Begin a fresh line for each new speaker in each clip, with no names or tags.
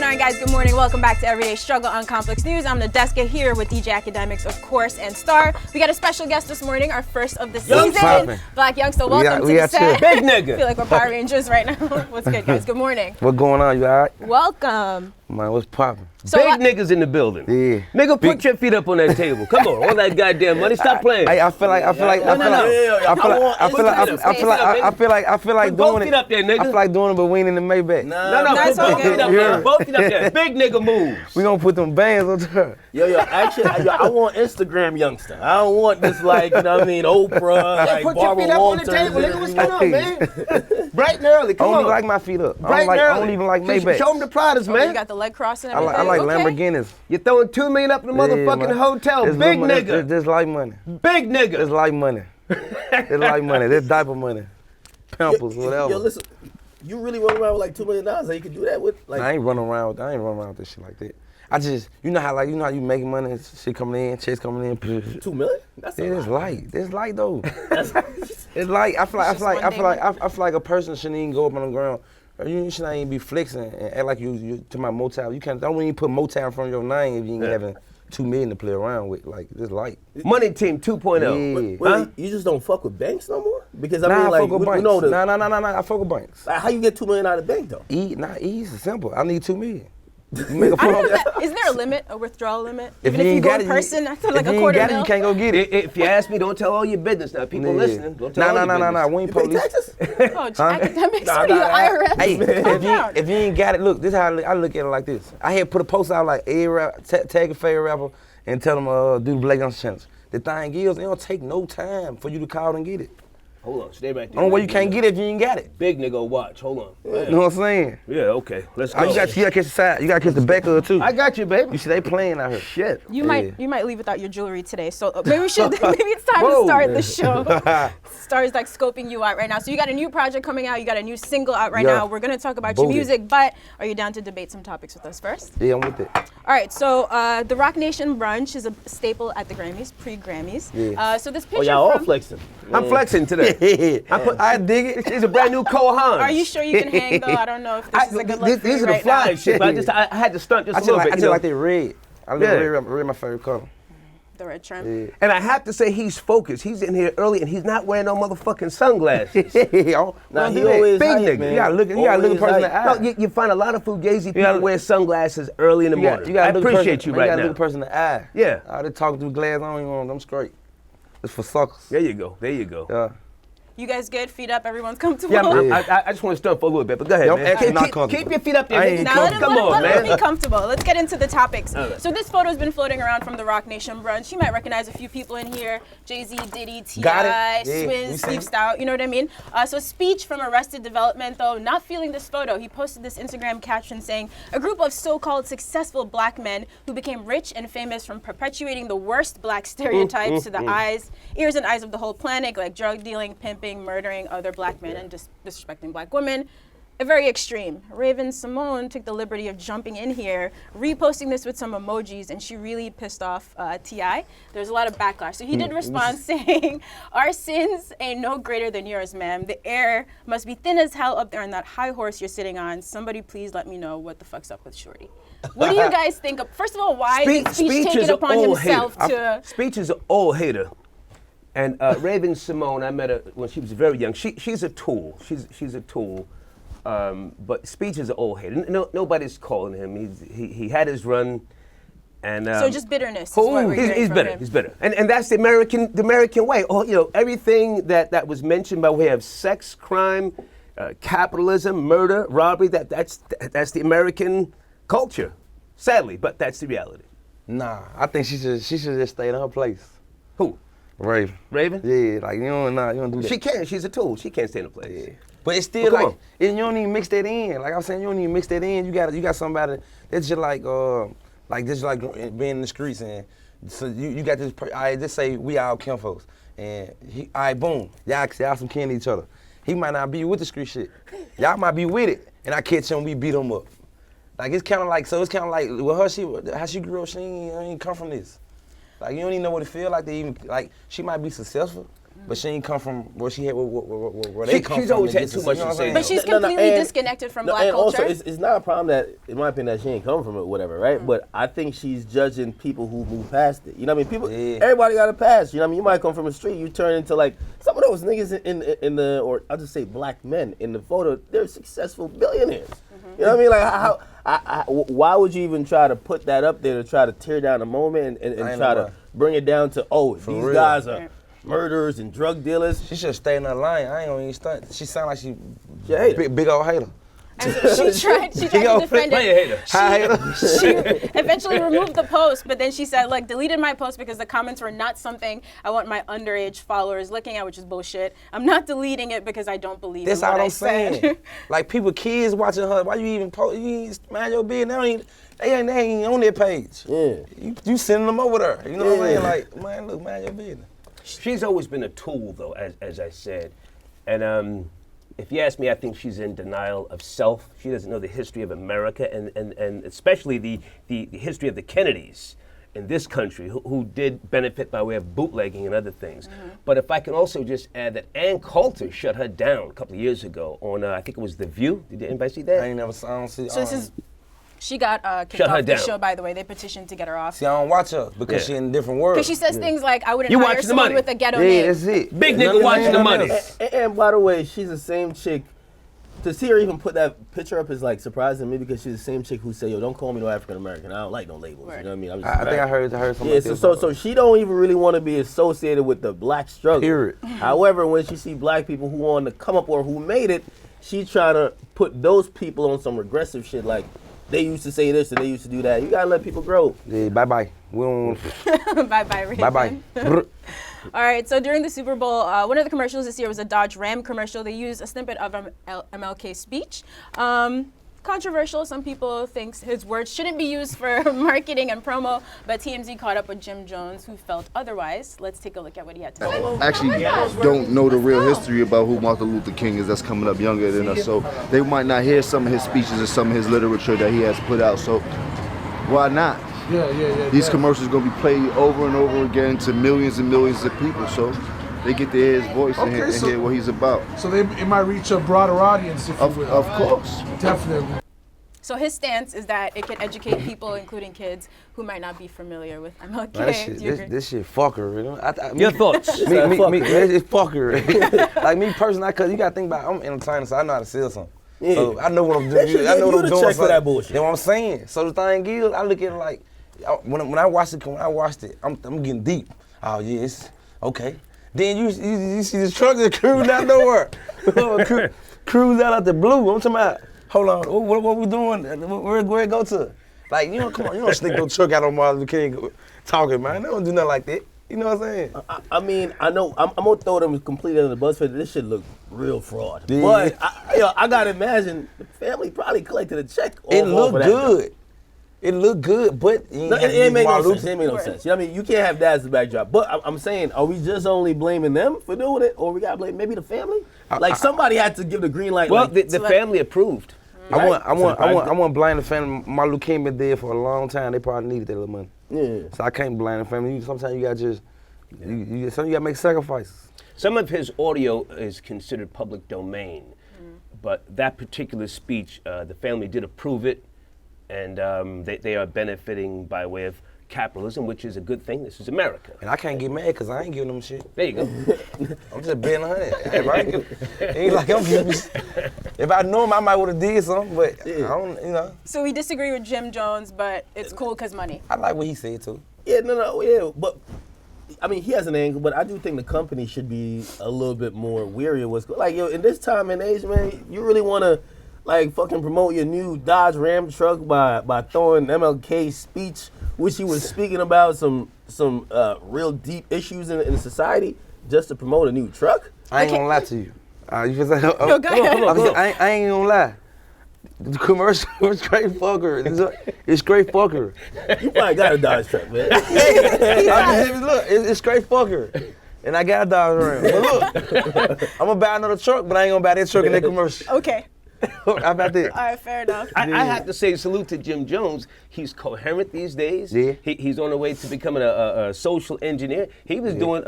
on, guys? Good morning. Welcome back to Everyday Struggle on Complex News. I'm Nadeska here with DJ Akademiks, of course, and Star. We got a special guest this morning, our first of the season. Blac Youngsta, welcome to the set.
Big nigga.
I feel like we're Power Rangers right now. What's good, guys? Good morning.
What's going on? You all right?
Welcome.
Man, what's poppin'?
So
Big niggas in the building.
Yeah.
Nigga, put your feet up on that table. Come on, all that goddamn money. Stop playing.
I feel like doing it.
Up there, nigga.
I feel like doing it, but we ain't in the Maybach.
No,
That's
put both
okay.
feet up there. Both feet up there. Big nigga moves.
We gonna put them bands on there.
Actually, I want Instagram Youngsta. I don't want this like, you know what I mean, Oprah, like
Put your feet
Barbara
up on the
Walters.
table, nigga. What's going on, man? Bright and early,
I
come
don't
on.
even like my feet up.
Bright and
I
early.
don't even like Maybach.
Show them the products,
You
man.
got the leg cross and
I
everything?
like
Okay.
Lamborghinis.
You're throwing $2 million up in the motherfucking
man.
hotel.
It's
Big
little-
nigga.
This light money.
Big nigga.
This light money. This light money. This diaper money. Pampers, whatever.
Yo, listen, you really run around with like $2 million that you can do that with? Like,
I ain't running around with this shit like that. I just, you know how you making money, shit coming in, checks coming in.
$2 million? That's
Yeah, it's light. It's light though.
That's
It's light. I feel
just
like a person shouldn't even go up on the ground. You should not even be flexing and act like you to my Motown. You can't. Don't even put Motown in front of your name if you ain't having $2 million to play around with. Like this light.
Money Team 2.0.
Yeah.
Wait, you just don't fuck with banks no more? Because I
Nah,
mean,
I
like,
fuck with
we
banks.
know the.
Nah, I fuck with banks.
Like, how you get $2 million out of the bank though?
Easy, simple. I need $2 million. You make a
I don't know
phone.
that. Is there a limit, a withdrawal limit?
If
Even
you
if you
ain't
go
got
in
it,
person, I feel
if
like a
you ain't
quarter
got it,
mil.
you can't go get it.
If you ask me, don't tell all your business now. People
Yeah.
listening. Don't tell all your business.
Nah. We ain't
You pay
police.
taxes?
Oh, Academics, what are you, IRS?
Hey,
Calm down.
if you ain't got it, look, this is how I look at it like this. I had put a post out like every tag a favorite rapper and tell them do the Blac Youngsta challenge. The thing is, it don't take no time for you to call and get it.
Hold on, stay right there.
Only way you can't get it if you ain't got it.
Big nigga, watch. Hold on.
You know what I'm saying?
Yeah, okay. Let's go.
You gotta catch the side. You gotta catch the back of it too.
I got you, baby.
You see they playing out here.
Shit.
You might leave without your jewelry today, so maybe it's time to start the show. Star's like scoping you out right now. So you got a new project coming out, you got a new single out right now. We're gonna talk about your
Booty.
music, but are you down to debate some topics with us first?
Yeah, I'm with it.
All right, so the Rock Nation brunch is a staple at the Grammys, pre-Grammys.
Yeah.
So this picture
Oh, y'all all
from,
flexing.
I'm flexing today.
I dig it.
It's a brand new Cole Hans.
Are you sure you can hang though? I don't know if this is a good look for
These
you
are the
right
fly
now.
shit, but I had to stunt just a little bit.
I
you
just
know.
like they red. I love
Yeah.
red my favorite color.
The red trim.
Yeah.
And I have to say he's focused. He's in here early and he's not wearing no motherfucking sunglasses.
Nah, he always
Big
hype,
nigga.
man.
You gotta look a person in the eye.
No, you find a lot of fugazi people
gotta-
wear sunglasses early in the morning. I appreciate you right
You gotta
now.
look a person in the eye.
Yeah.
All they talking through glass, I don't even want them straight. It's for suckers.
There you go. There you go.
Yeah.
You guys good? Feet up? Everyone's comfortable?
Yeah,
Yeah.
I just want to stunt for a little bit, but go ahead,
Yeah, I'm
man.
actually not
Keep
comfortable.
your feet up there.
I
nigga.
ain't
Now let him,
Come
let,
on,
let him
man.
be comfortable. Let's get into the topics.
right.
So this photo's been floating around from the Rock Nation brunch. You might recognize a few people in here. Jay-Z, Diddy, T.I.,
Got it. Yeah, we
Swizz,
seen
Steve
it.
Stout, you know what I mean? So speech from Arrested Development, though, not feeling this photo. He posted this Instagram caption saying, a group of so-called successful black men who became rich and famous from perpetuating the worst black stereotypes to the ears and eyes of the whole planet, like drug dealing, pimping, murdering other black men, and just disrespecting black women. A very extreme. Raven Simone took the liberty of jumping in here, reposting this with some emojis, and she really pissed off T.I. There's a lot of backlash. So he did respond saying, our sins ain't no greater than yours, ma'am. The air must be thin as hell up there on that high horse you're sitting on. Somebody please let me know what the fuck's up with Shorty. What do you guys think of, first of all, why did Speech take it upon himself to...
Speech is an old hater. And Raven Simone, I met her when she was very young. She's a tool. She's a tool. But Speech is an old hater. Nobody's calling him. He had his run, and
so just bitterness. Is what we're hearing
he's
from
bitter.
him.
He's bitter, and that's the American way. Oh, you know, everything that was mentioned by way of sex, crime, capitalism, murder, robbery. That's the American culture, sadly, but that's the reality.
Nah, I think she should just stay in her place.
Who?
Raven.
Raven?
Yeah, like you don't do that.
She can't. She's a tool. She can't stay in a place.
Yeah. But it's still
But come
like, and you don't even mix that in. Like I'm saying, you don't even mix that in. You got somebody that's just like being in the streets, and so you got this. I just say we all Kim folks, and boom, y'all some kin to each other. He might not be with the street shit. Y'all might be with it, and I catch him, we beat him up. Like it's kind of like with her, how she grew up, she ain't come from this. Like you don't even know what it feel like to even, like she might be successful, but she ain't come from where she had where they come from.
She's always
to
had
get
too
to-
much
you know
to
what
say.
I'm
But
saying?
she's completely
and-
disconnected from black
and
culture.
also, it's not a problem that, in my opinion, that she ain't come from it, whatever, right? But I think she's judging people who move past it. You know what I mean? People, everybody got a past. You know what I mean? You might come from a street, you turn into like some of those niggas in the, or I'll just say black men in the photo. They're successful billionaires. You know what I mean? Like why would you even try to put that up there to try to tear down a moment and try to bring it down to these
real.
guys are murderers and drug dealers?
She should stay in her lane. I ain't gonna even stunt. She sound like she
hater.
big old hater.
And so she tried to defend it. She eventually removed the post, but then she said, like, deleted my post because the comments were not something I want my underage followers looking at, which is bullshit. I'm not deleting it because I don't believe
That's
in what
all
I
I'm saying.
said.
Like people, kids watching her. Why you even post? You ain't mind your business. They ain't on their page.
Yeah.
You sending them over there. You know what I'm saying? Like, man, look, mind your business.
She's always been a tool, though, as I said. And if you ask me, I think she's in denial of self. She doesn't know the history of America and especially the history of the Kennedys in this country who did benefit by way of bootlegging and other things. But if I can also just add that Ann Coulter shut her down a couple of years ago on, I think it was The View. Did anybody see that?
I ain't never I don't see.
So this is, she got kicked
Shut her
off the
down.
show, by the way. They petitioned to get her off.
See, I don't watch her because she in a different world.
Because she says things like, I wouldn't
You
hire
watching the
someone
money.
with a ghetto
Yeah,
name.
that's it.
Big
Nothing
nigga watching the money.
else.
And by the way, she's the same chick. To see her even put that picture up is like surprising me because she's the same chick who say, "Yo, don't call me no African American. I don't like no labels." You know what I mean? I'm just
I think I heard something.
Yeah,
like
so
this.
so she don't even really want to be associated with the black struggle.
Period.
However, when she see black people who on the come up or who made it, she trying to put those people on some regressive shit like they used to say this and they used to do that. You gotta let people grow.
Yeah, bye. We don't.
Bye-bye, Raven.
Bye.
All right, so during the Super Bowl, one of the commercials this year was a Dodge Ram commercial. They used a snippet of MLK's speech. Controversial, some people think his words shouldn't be used for marketing and promo, but TMZ caught up with Jim Jones, who felt otherwise. Let's take a look at what he had to say.
Actually don't know the real history about who Martin Luther King is that's coming up younger than us, so they might not hear some of his speeches or some of his literature that he has put out, so why not?
Yeah.
These commercials gonna be played over and over again to millions and millions of people, so they get to hear his voice and hear what he's about.
So it might reach a broader audience, if you will.
Of course.
Definitely.
So his stance is that it can educate people, including kids, who might not be familiar with MLK.
Man,
Do you agree?
this shit fucker, you know.
Your thoughts?
Me, it's fucker. Like me personally, cause you gotta think about I'm entertainer, so I know how to sell something.
Yeah.
So I know what I'm
That
doing.
shit,
I know
you
what I'm
the
doing.
check for that bullshit.
You know what I'm saying? So the thing is, I look at it like when I watched it, I'm getting deep. Oh yeah, it's okay. Then you see this truck that cruising out nowhere. Cruise out the blue. I'm talking about. Hold on, what we doing? Where it go to? Like, you know, come on, you don't sneak no truck out on Martin Luther King talking, man. They don't do nothing like that. You know what I'm saying?
I mean, I know I'm gonna throw them completely under the bus for this shit look real fraud.
Yeah.
But I gotta imagine the family probably collected a check.
It
off
looked
of that
good. It looked good, but
No, it made no sense. It made no sense. You know what I mean? You can't have that as the backdrop. But I'm saying, are we just only blaming them for doing it, or we gotta blame maybe the family? Like somebody had to give the green light.
Well,
like,
the family approved.
I want to blame the family. Martin Luther King been dead for a long time. They probably needed that little money.
Yeah.
So I can't blame the family. Sometimes you gotta just, you gotta make sacrifices.
Some of his audio is considered public domain, but that particular speech, the family did approve it, and they are benefiting by way of capitalism, which is a good thing. This is America.
And I can't get mad because I ain't giving them shit.
There you go.
I'm just being 100. Right? It ain't like I'm giving. If I knew him, I might would have did something, but I don't. You know.
So we disagree with Jim Jones, but it's cool because money.
I like what he said too.
Yeah, but I mean, he has an angle, but I do think the company should be a little bit more weary of what's going. Like, yo, in this time and age, man, you really want to like fucking promote your new Dodge Ram truck by throwing MLK's speech, which he was speaking about some real deep issues in society, just to promote a new truck?
I ain't gonna lie to you. You just say,
Go ahead.
I ain't gonna lie. The commercial was straight fucker. It's straight fucker.
You probably got a Dodge truck, man.
Look, it's straight fucker. And I got a Dodge Ram. But look, I'm gonna buy another truck, but I ain't gonna buy that truck in that commercial.
Okay.
How about that?
All right, fair enough.
I have to say salute to Jim Jones. He's coherent these days.
Yeah.
He's on the way to becoming a social engineer. He was doing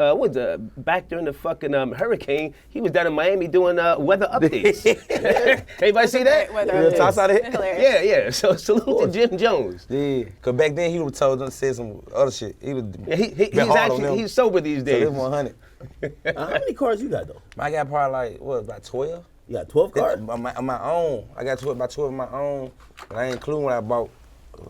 back during the fucking hurricane. He was down in Miami doing weather updates. Everybody see that?
Weather
Toss
updates.
out of it?
Hilarious.
Yeah. So salute to Jim Jones.
Yeah, cause back then he would have told them to say some other shit. He was.
He's sober these
So
days.
it's 100.
How many cars you got though?
I got probably like about 12.
You got 12 cars?
On my own. I got about 12 of my own. And I ain't including what I bought.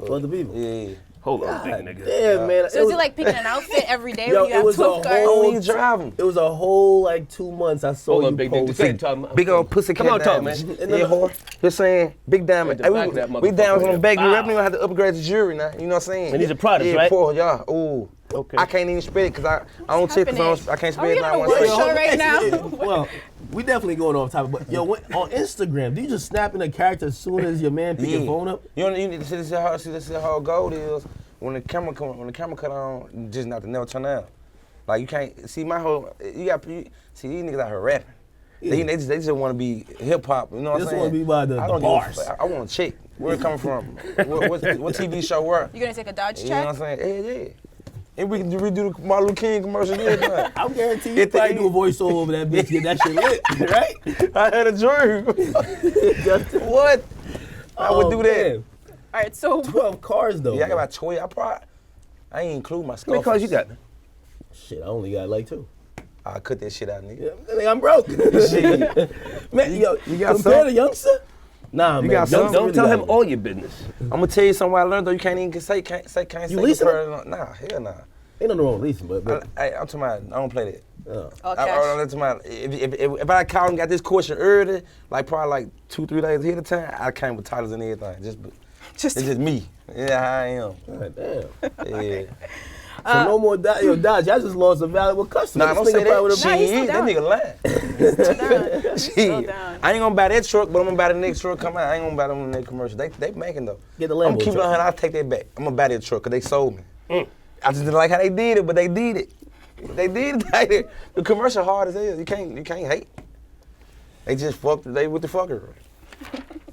For other people?
Yeah.
Hold on, big nigga.
Damn, man.
So is it like picking an outfit every day
Yo,
when you
it
have
was
12
a
cars?
I
whole-
don't even drive them.
It was a whole like 2 months I saw
Hold
you
on, big nigga.
post.
Say, talk,
Big old pussy cat
Come on, talk,
diamonds.
man.
Yeah, whore. Just saying, big diamond.
At the
Hey,
back of that
we diamonds on the back.
motherfucker.
We definitely gonna have to upgrade the jewelry now. You know what I'm saying?
And these are products,
yeah,
right?
Poor, yeah. Ooh.
Okay.
I can't even spit it because I don't check because I can't
Are we
spit it.
on a
Not
word
one
show
second.
right now?
Well, we definitely going off topic, but yo, on Instagram, do you just snap in a character as soon as your man pick your phone up?
You need to see this is how gold is. When the camera cut on, you just not to never turn out. Like you can't see my whole. See these niggas out here rapping.
Yeah.
They just want to be hip hop. You know what I'm
Just
saying?
wanna be by the
I don't
bars.
give a fuck. I want to check where it coming from. what TV show where?
You gonna take a Dodge
You know what
check?
I'm saying? Yeah. And we can redo the Martin Luther King commercial. Yeah,
I guarantee you probably do a voiceover over that bitch, get that shit lit, right?
I had a dream. What? I would do that.
Man.
All right, so
12 cars though.
Yeah, I got
man.
about 12. I ain't include my
How many
stuff.
cars you got?
Shit, I only got like 2.
I cut that shit out, nigga.
Yeah, nigga, I'm broke. Man, yo,
you got
compared
some?
to Youngster? Nah, man.
got some?
Youngster
Don't
really
tell
got
him
it.
all your business.
I'm gonna tell you something I learned though. You can't even say
You leasing
Nah, hell nah.
Ain't nothing wrong with leasing, but
I'm talking about. I don't play that.
all
I'm
cash.
talking about. If I called and got this question early, like probably like 2-3 days ahead of time, I came with titles and everything. It's just me. Yeah, how I am.
God damn.
Yeah.
So no more Dodge. Yo, Dodge, y'all just lost a valuable customer.
Nah, don't
This
say
nigga probably
that.
would've-
Nah, he's
Shit,
still
that nigga lying.
Still
Shit.
down.
I ain't gonna buy that truck, but I'm gonna buy the next truck come out. I ain't gonna buy them in that commercial. They making though.
Get the
I'm
Lambo
keeping
truck.
on her. I'll take that back. I'm gonna buy that truck because they sold me. I just didn't like how they did it, but they did it. They did it. Like that. The commercial hard as hell. You can't hate. They just fucked. They with the fucker.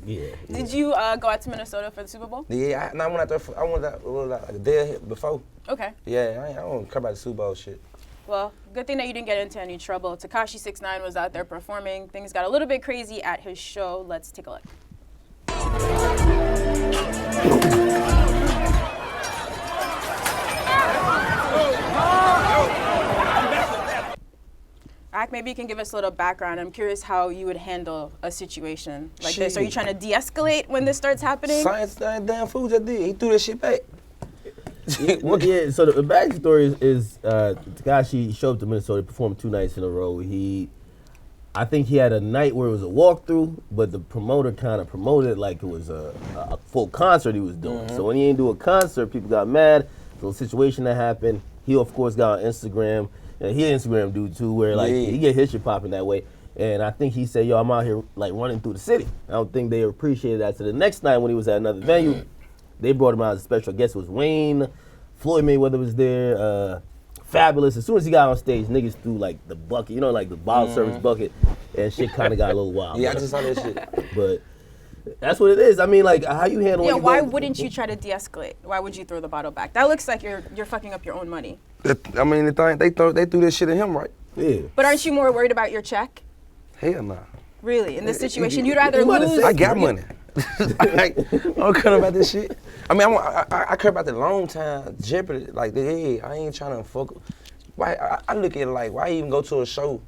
Yeah.
Did you go out to Minnesota for the Super Bowl?
Yeah, I went out there. I went out like a day before.
Okay.
Yeah, I don't care about the Super Bowl shit.
Well, good thing that you didn't get into any trouble. Tekashi 6ix9ine was out there performing. Things got a little bit crazy at his show. Let's take a look. Ak, maybe you can give us a little background. I'm curious how you would handle a situation like this. Are you
Shit.
trying to de-escalate when this starts happening?
Science damn fool just did. He threw that shit back.
Yeah, so the backstory is Tekashi showed up to Minnesota, performed 2 nights in a row. I think he had a night where it was a walkthrough, but the promoter kind of promoted it like it was a full concert he was doing. So when he didn't do a concert, people got mad. So a situation that happened, he of course got on Instagram. And he an Instagram dude too, where like he get his shit popping that way. And I think he said, yo, I'm out here like running through the city. I don't think they appreciated that. So the next night when he was at another venue, they brought him out as a special guest. It was Wayne, Floyd Mayweather was there, Fabulous. As soon as he got on stage, niggas threw like the bucket, you know, like the bottle service bucket, and shit kind of got a little wild.
Yeah, I just saw that shit.
But that's what it is. I mean, like, how you handle
Yeah,
when you
why
go-
wouldn't you try to de-escalate? Why would you throw the bottle back? That looks like you're fucking up your own money.
I mean, they threw that shit at him, right?
Yeah.
But aren't you more worried about your check?
Hell nah.
Really, in this situation, you'd rather
you might have
lose.
I got money. I don't care about this shit. I mean, I care about the long time jeopardy. Like, I ain't trying to fuck. Why? I look at it like, why even go to a show?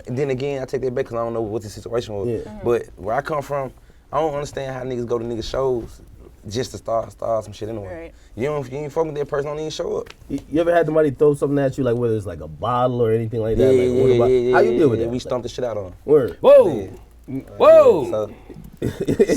And then again, I take that back because I don't know what the situation was.
Yeah.
But where I come from, I don't understand how niggas go to niggas shows just to start some shit anyway.
Right.
You ain't fucking with that person, don't even show up.
You ever had somebody throw something at you, like whether it's like a bottle or anything like that? Like, what about, how you deal with that?
We stomped the shit out on him.
Word.
Whoa. Whoa.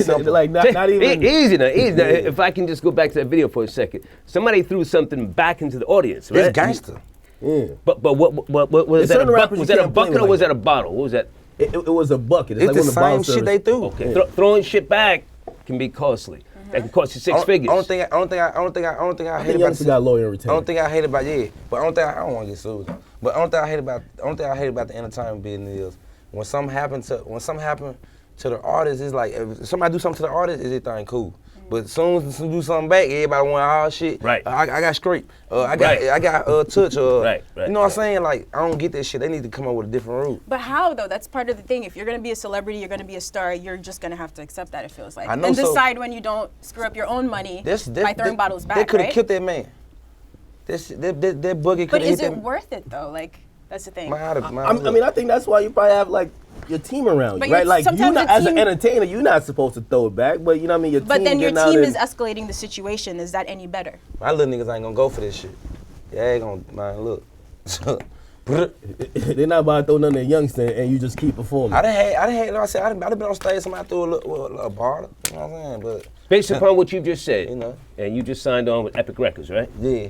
So,
like not even.
Easy now, easy now. If I can just go back to that video for a second. Somebody threw something back into the audience, right?
it's gangster.
Yeah.
But what was that?
certain rappers
Was
you
that a
can't play
bucket
with
or was
like
that a bottle? What was that?
It was a bucket.
It's
like
the
when the bottle
same shit they
service-
threw.
Okay, throwing shit back can be costly. That can cost you six figures.
I don't think I
I
hate
think
about
Youngsta got lawyer
I
retained.
don't think I hate about but I don't want to get sued. But I don't think I hate about the entertainment business is when something happen, to the artist, it's like, if somebody do something to the artist, is everything cool. But as soon as you do something back, everybody want all shit.
Right.
I got scrape. I got touch.
Right.
You know what I'm saying? Like, I don't get that shit. They need to come up with a different route.
But how though? That's part of the thing. If you're gonna be a celebrity, you're gonna be a star. You're just gonna have to accept that. It feels like,
I know,
and
so
decide when you don't screw up your own money by throwing bottles back.
They could have
right?
killed that man. That boogie could
But
have hit
is it
that.
worth it though? Like, that's the thing.
I mean, I think that's why you probably have like your team around
But
you, right?
you-
Like you
sometimes
not,
your
as an
team-
entertainer, you're not supposed to throw it back, but you know what I mean. Your
But
team
then your
getting out
team
and-
is escalating the situation. Is that any better?
My little niggas ain't gonna go for this shit. Yeah, ain't gonna, man, look.
They're not about to throw nothing at Youngster and you just keep performing.
I done had, like I said, I done been on stage, somebody threw a little bottle, you know what I'm saying? But,
Based upon what you just said,
You know.
and you just signed on with Epic Records, right?
yeah.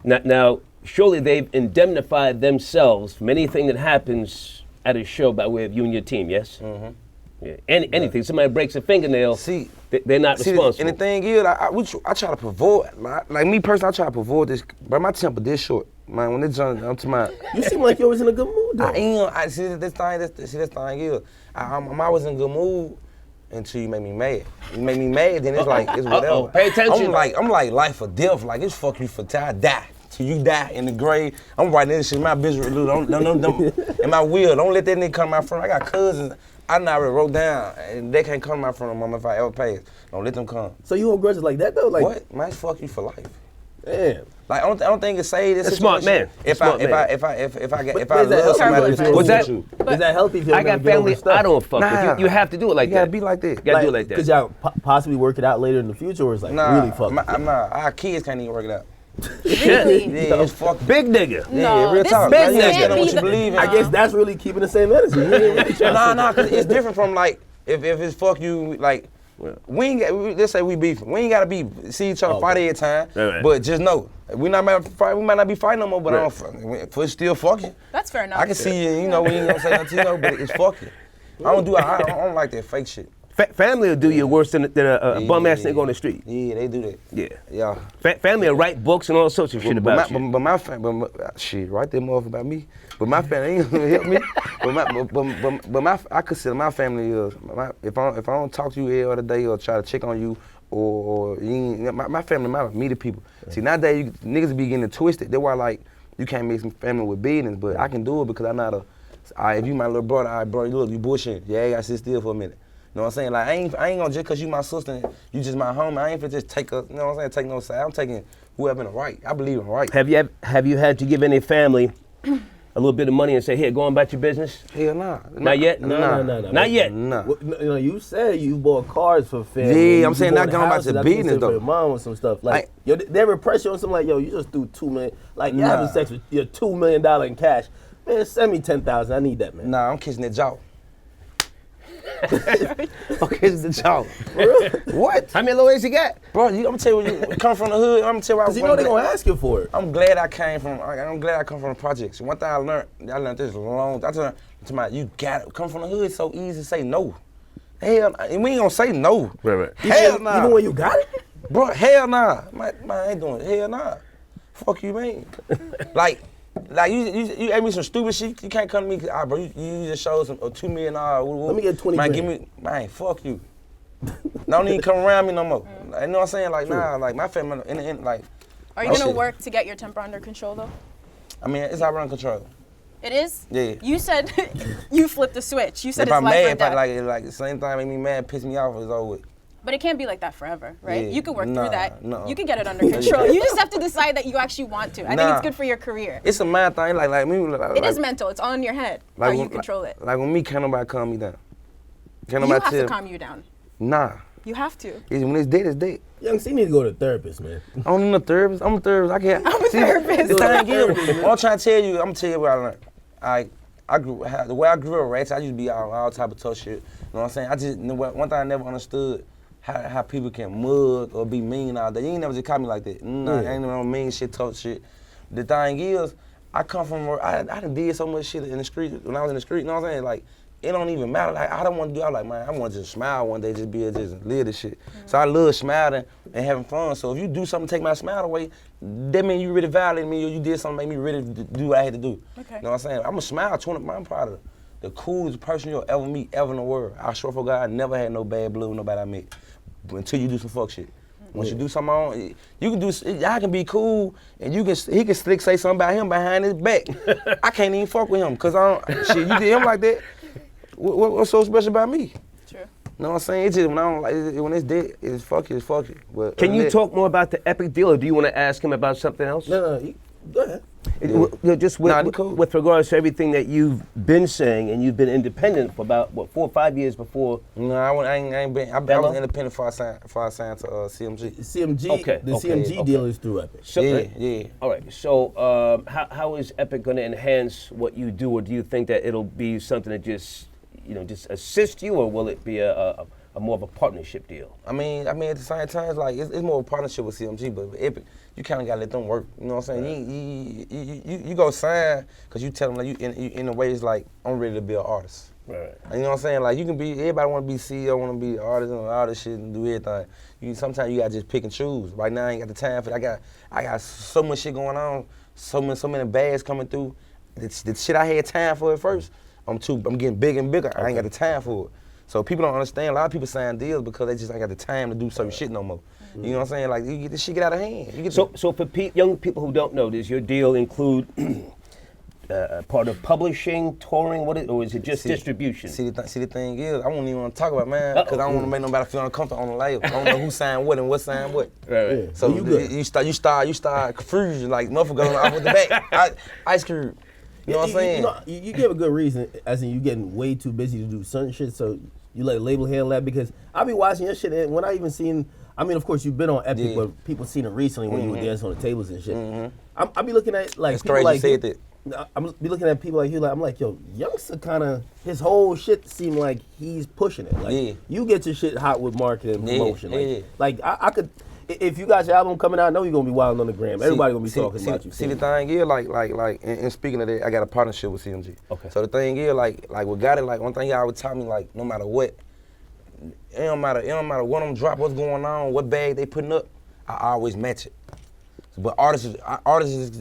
Now, surely they've indemnified themselves from anything that happens at a show by way of you and your team, yes? Mm-hmm. Yeah. Anything, somebody breaks a fingernail,
See,
they're not responsible.
And the thing is, I try to provoke, like me personally, I try to provoke this, but my temper this short. Man, when they jump, I'm to my.
You seem like you're always in a good mood, though.
I am. See, this thing is, I'm always in a good mood until you make me mad. You make me mad, then it's like, it's whatever.
Pay attention.
I'm like life or death. Like, it's fuck you for till I die. Till you die in the grave. I'm writing this shit in my business. Don't, in my will. Don't let that nigga come to my front. I got cousins. I already wrote down, and they can't come to my front no more if I ever pass. Don't let them come.
So you hold grudges like that, though? Like,
What? Man, fuck you for life.
damn.
Like, I don't think it's say this.
A smart man.
If
Smart
I
man.
if I
is that
love somebody,
healthy?
Was that-
Is that healthy? If you're
I
gonna
got
get over
family
stuff?
I don't fuck
Nah.
with. You have to do it like
you
that.
gotta be like that.
You gotta do it like that.
Could y'all possibly work it out later in the future, or it's like
Nah,
really fucked?
our kids can't even work it out.
Really?
Yeah, it's fucked.
Big nigga.
No,
Yeah, real
this
talk.
Big
Now, you
nigga.
gotta know what
can't
you
be
believe in.
I guess that's really keeping the same energy. You ain't really trying to
Nah, cause it's different from like if it's fuck you like. We ain't got, let's say we beefing. We ain't gotta be see each other fight every time,
Right.
but just know we might not be fighting no more. But
Right.
it's still fucking.
That's fair enough.
I can see you, you know, we ain't gonna say nothing to you, but it's fucking. I don't like that fake shit.
Family will do you worse than a bum ass nigga on the street.
Yeah, they do that.
Yeah.
Yeah.
Family will write books and all sorts of shit about you.
But my family, shit, right there, motherfucker about me. But my family ain't gonna help me. I consider my family is. If I don't talk to you every other day or try to check on you, or you ain't, my family, me the people. See, nowadays niggas be getting it twisted. That's why like you can't make some family with business, but I can do it because I'm not a. If you my little brother, all right, bro, look, you bullshitting. Yeah, I gotta sit still for a minute. You know what I'm saying? Like I ain't gonna just cause you my sister, and you just my homie. I ain't finna just take a, you know what I'm saying? Take no side. I'm taking whoever in the right. I believe in right.
Have you had to give any family a little bit of money and say, here, go on about your business?
Hell nah.
Not yet?
No.
Not yet.
Nah.
Well, you know, you said you bought cars for family.
Yeah, I'm
You
saying
bought
not going about
houses.
your
I think you
business,
said for
though.
your mom with some stuff. Like, yo, they ever press you on something like, yo, you just threw $2 million. Like, you're having sex with your $2 million in cash. Man, send me $10,000. I need that, man.
Nah, I'm kissing that jaw. I'm kissing the jaw. What?
How many lawyers you got?
Bro, I'm gonna tell you, you come from the hood. I'm gonna tell you.
Because you know they're going to ask you for it.
I'm glad I come from the projects. One thing I learned this long. I learned to my, you got it. Come from the hood, it's so easy to say no. Hell, and we ain't gonna say no.
Right.
Hell nah.
Even when you got it?
Bro, hell nah. Man, I ain't doing it. Hell nah. Fuck you, man. like you ask me some stupid shit. You can't come to me, bro. You just showed some $2 million.
Let me get 20
man,
grand.
give me, man. Fuck you. Don't even come around me no more. You know what I'm saying? Like nah, like my family, like.
Are you gonna work to get your temper under control though?
I mean, it's out of control.
It is?
Yeah.
You said you flipped the switch. You said
If
it's
I'm
life
mad,
or
if
death.
I like the same thing make me mad, piss me off, it's over with.
But it can't be like that forever, right?
Yeah.
You can work
Nah,
through that.
nuh-uh.
You can get it under control. You just have to decide that you actually want to. I think
Nah.
it's good for your career.
It's a mind thing, like me.
It is mental. It's all in your head. How you control it.
Like when me, can't nobody calm me down. Can't
You
nobody
have to
tell.
calm you down.
Nah.
You have to.
When it's dead, it's dead.
Young C need to go to a therapist, man.
I don't need no therapist. I'm a therapist. I can't.
I'm a therapist.
The thing is, all I'm trying to tell you, I'm gonna tell you what I learned. The way I grew up, right? I used to be all type of tough shit. You know what I'm saying? One thing I never understood, how people can mug or be mean all day. You ain't never just caught me like that. Nah, I ain't no mean shit, tough shit. The thing is, I come from, I done did so much shit in the street, when I was in the street, you know what I'm saying? Like, it don't even matter. Like, I don't want to do, I'm like, man, I want to just smile one day, just live this shit. So I love smiling and having fun. So if you do something to take my smile away, that means you really violated me or you did something to make me really do what I had to do.
Okay.
You know what I'm saying? I'm a smile 20, I'm proud of the coolest person you'll ever meet ever in the world. I swear for God, I never had no bad blood with nobody I met. But until you do some fuck shit. Once you do something on, you can do, y'all can be cool, and he can slick say something about him behind his back. I can't even fuck with him, cause shit, you did him like that. What's so special about me?
True.
You know what I'm saying? It's just when I don't like it, when it's dead, it's fuck it. But
Can you talk more about the epic deal, or do you want to ask him about something else?
No, go ahead.
Just with regards to everything that you've been saying, and you've been independent for about 4 or 5 years before.
No, I ain't been. I was independent before I signed to CMG.
CMG, the CMG deal is through Epic.
So,
Yeah.
All right. So, how is Epic going to enhance what you do, or do you think that it'll be something that just assist you, or will it be a more of a partnership deal?
I mean, at the same time, it's like it's more of a partnership with CMG, but with Epic, you kind of gotta let them work. You know what I'm saying? Right. You go sign because you tell them like you in a way it's like I'm ready to be an artist.
Right.
You know what I'm saying? Like you can be, everybody want to be CEO, want to be an artist and all this shit and do everything. Sometimes you gotta just pick and choose. Right now I ain't got the time for it. I got so much shit going on, so many bags coming through. The shit I had time for at first, I'm getting bigger and bigger. I ain't got the time for it. So people don't understand. A lot of people sign deals because they just ain't got the time to do certain shit no more. You know what I'm saying? Like you get this shit get out of hand.
So for young people who don't know, does your deal include part of publishing, touring, or is it just distribution?
See the thing is, I won't even want to talk about man because I don't want to make nobody feel uncomfortable on the label. I don't know who signed what and what signed what.
Right.
So you start confused like motherfucker going off with the back. Ice cream. You know what I'm saying?
You give a good reason, as in you getting way too busy to do certain shit, so you let label handle that, because I be watching your shit, and when I even seen, I mean, of course, you've been on Epic, but people seen it recently when you were dancing on the tables and shit. I be looking at, like,
It's
people
crazy
like
you said that.
I'm be looking at people like you, like, I'm like, yo, Youngsta kind of, his whole shit seem like he's pushing it. Like, you get your shit hot with marketing and promotion. Like I could, if you got your album coming out, I know you're gonna be wilding on the gram. Everybody gonna be talking about you.
See the thing is, like, and speaking of that, I got a partnership with CMG.
Okay.
So the thing is, like what got it, like one thing y'all always taught me, like, no matter what, it don't matter what them drop, what's going on, what bag they putting up, I always match it. But artists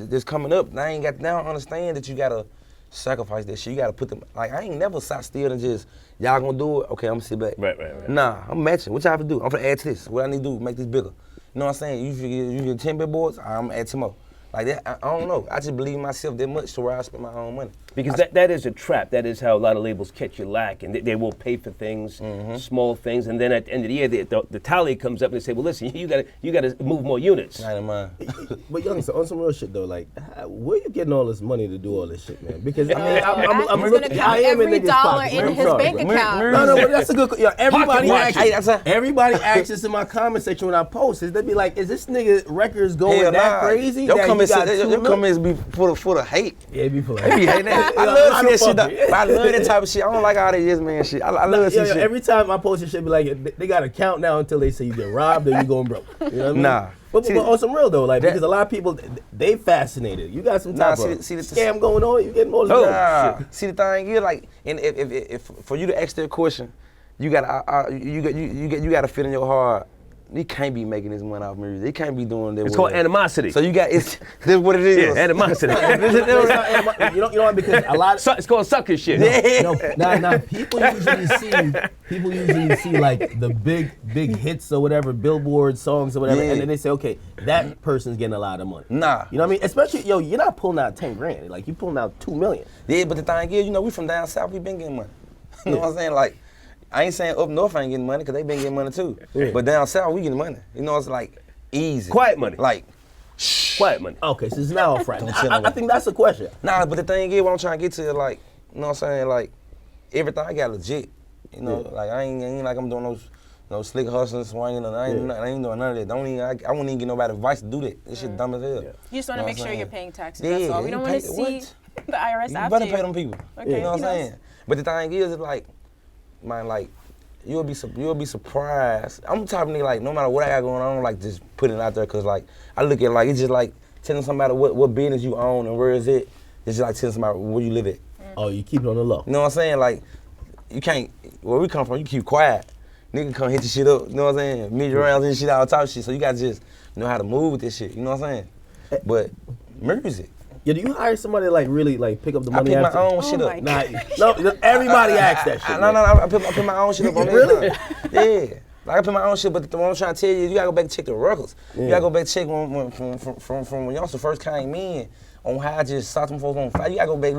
that's coming up, they don't understand that you gotta sacrifice that shit. You gotta put them, like, I ain't never sat still and just, y'all gonna do it, okay, I'm gonna sit back.
Right.
Nah, I'm matching. What y'all have to do? I'm gonna add to this. What I need to do, make this bigger. You know what I'm saying? You get 10 billboards, I'm gonna add 10 more. Like that, I don't know. I just believe in myself that much to where I spend my own money.
Because that is a trap. That is how a lot of labels catch you lacking. They will pay for things, small things, and then at the end of the year, the tally comes up and they say, well, listen, you gotta move more units.
I ain't mind.
But Youngsta, on some real shit though, like, where you getting all this money to do all this shit, man? Because I mean, I'm
He's gonna count every dollar in his bank account.
No, but that's a good. Yeah, everybody asks this in my comment section when I post. They be like, "Is this nigga records going that crazy?"
Your comments be full of hate.
Yeah, it be full of
They be hating that. I love that shit. I love that type of shit. I don't like all that yes man shit. I love that shit.
Every time I post this shit, be like, they got to count now until they say you get robbed or you going broke. You know what I mean?
Nah.
But on some real though, like, because a lot of people, they fascinated. You got some type of scam going on. You getting all this shit.
See the thing, you're like, and if for you to ask that question, you gotta fit in your heart. You can't be making this money off music. You can't be doing that.
It's called animosity.
So you got this what it is.
Yeah, animosity.
You know what? Because a lot of
it's called sucker shit.
Now people usually see like the big hits or whatever, Billboard songs or whatever, and then they say, okay, that person's getting a lot of money.
Nah.
You know what I mean? Especially, you're not pulling out 10 grand. Like, you pulling out $2 million.
Yeah, but the thing is, we from down south, we been getting money. You know what I'm saying? Like, I ain't saying up north ain't getting money, because they been getting money too. Yeah. But down south, we getting money. You know, it's like easy.
Quiet money.
Like,
quiet money.
Okay, so it's now a fraction. I think that's the question.
Nah, but the thing is, what I'm trying to get to is, like, you know what I'm saying? Like, everything I got legit. You know, like, I ain't like I'm doing those slick hustling, swinging, and I ain't doing none of that. I won't even get nobody advice to do that. This shit dumb as hell.
You just want to make sure you're paying taxes. That's all. We don't want to see the IRS after you.
You better pay them people.
Okay.
You know what I'm saying? But the thing is, it's like, man, like, you'll be surprised. I'm the type of nigga, like, no matter what I got going on, like, just put it out there, because, like, I look at it like, it's just like telling somebody what business you own and where is it. It's just like telling somebody where you live at.
Oh, you keep it on the low.
You know what I'm saying? Like, you can't, where we come from, you keep quiet. Nigga come hit your shit up, you know what I'm saying? Mid rounds and shit, all type of shit. So you gotta just know how to move with this shit, you know what I'm saying? But music,
Yeah, do you hire somebody to like really like pick up the
I
money
pick my
after?
own shit up.
my
No, everybody asks that shit.
No, I put my own shit up on
Really?
Yeah. Like I put my own shit, but what I'm trying to tell you, you gotta go back and check the records. You gotta go back and check from when Youngsta first came in on how I just saw them folks on fire. You gotta go back and